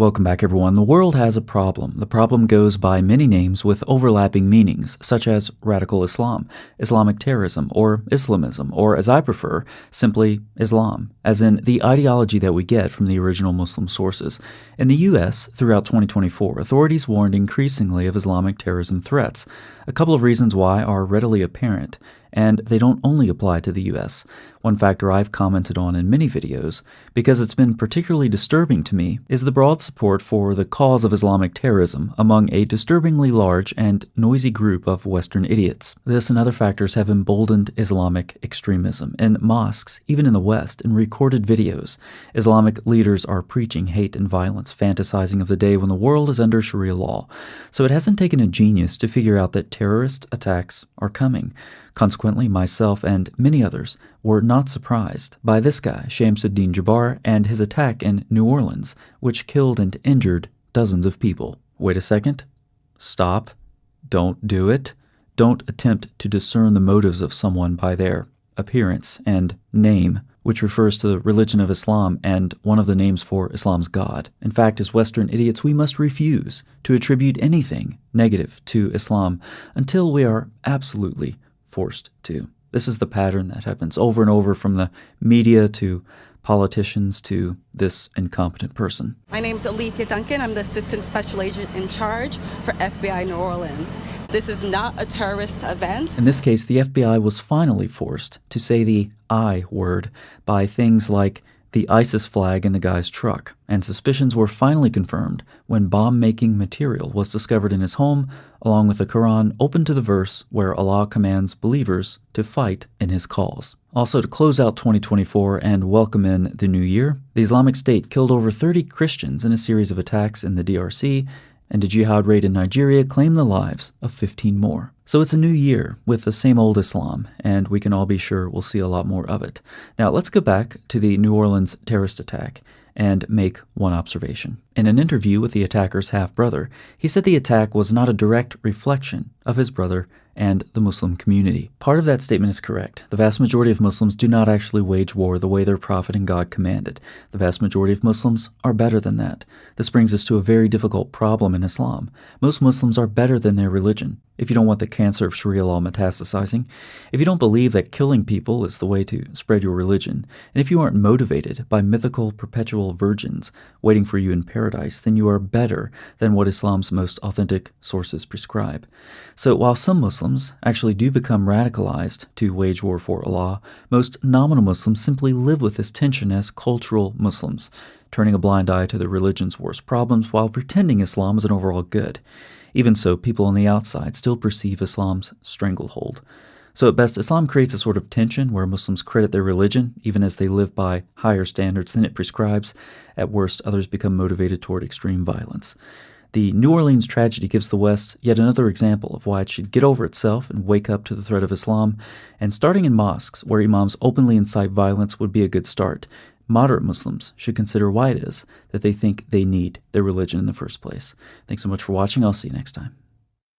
Welcome back, everyone. The world has a problem. The problem goes by many names with overlapping meanings, such as radical Islam, Islamic terrorism, or Islamism, or as I prefer, simply Islam, as in the ideology that we get from the original Muslim sources. In the U.S., throughout 2024, authorities warned increasingly of Islamic terrorism threats. A couple of reasons why are readily apparent, and they don't only apply to the U.S. One factor I've commented on in many videos, because it's been particularly disturbing to me, is the broad support for the cause of Islamic terrorism among a disturbingly large and noisy group of Western idiots. This and other factors have emboldened Islamic extremism. In mosques, even in the West, in recorded videos, Islamic leaders are preaching hate and violence, fantasizing of the day when the world is under Sharia law. So it hasn't taken a genius to figure out that terrorist attacks are coming. Consequently, myself and many others were not surprised by this guy, Shamsuddin Jabbar, and his attack in New Orleans, which killed and injured dozens of people. Wait a second. Stop. Don't do it. Don't attempt to discern the motives of someone by their appearance and name, which refers to the religion of Islam and one of the names for Islam's God. In fact, as Western idiots, we must refuse to attribute anything negative to Islam until we are absolutely forced to. This is the pattern that happens over and over, from the media to politicians to this incompetent person. My name is Alethea Duncan. I'm the Assistant Special Agent in charge for FBI New Orleans. This is not a terrorist event. In this case, the FBI was finally forced to say the I word by things like the ISIS flag in the guy's truck, and suspicions were finally confirmed when bomb-making material was discovered in his home, along with the Quran open to the verse where Allah commands believers to fight in his cause. Also, to close out 2024 and welcome in the new year, the Islamic State killed over 30 Christians in a series of attacks in the DRC, and a jihad raid in Nigeria claimed the lives of 15 more. So it's a new year with the same old Islam, and we can all be sure we'll see a lot more of it. Now let's go back to the New Orleans terrorist attack and make one observation. In an interview with the attacker's half-brother, he said the attack was not a direct reflection of his brother and the Muslim community. Part of that statement is correct. The vast majority of Muslims do not actually wage war the way their prophet and God commanded. The vast majority of Muslims are better than that. This brings us to a very difficult problem in Islam. Most Muslims are better than their religion. If you don't want the cancer of Sharia law metastasizing, if you don't believe that killing people is the way to spread your religion, and if you aren't motivated by mythical perpetual virgins waiting for you in paradise, then you are better than what Islam's most authentic sources prescribe. So while some Muslims actually do become radicalized to wage war for Allah, most nominal Muslims simply live with this tension as cultural Muslims, turning a blind eye to their religion's worst problems while pretending Islam is an overall good. Even so, people on the outside still perceive Islam's stranglehold. So at best, Islam creates a sort of tension where Muslims credit their religion, even as they live by higher standards than it prescribes. At worst, others become motivated toward extreme violence. The New Orleans tragedy gives the West yet another example of why it should get over itself and wake up to the threat of Islam. And starting in mosques, where imams openly incite violence, would be a good start. Moderate Muslims should consider why it is that they think they need their religion in the first place. Thanks so much for watching. I'll see you next time.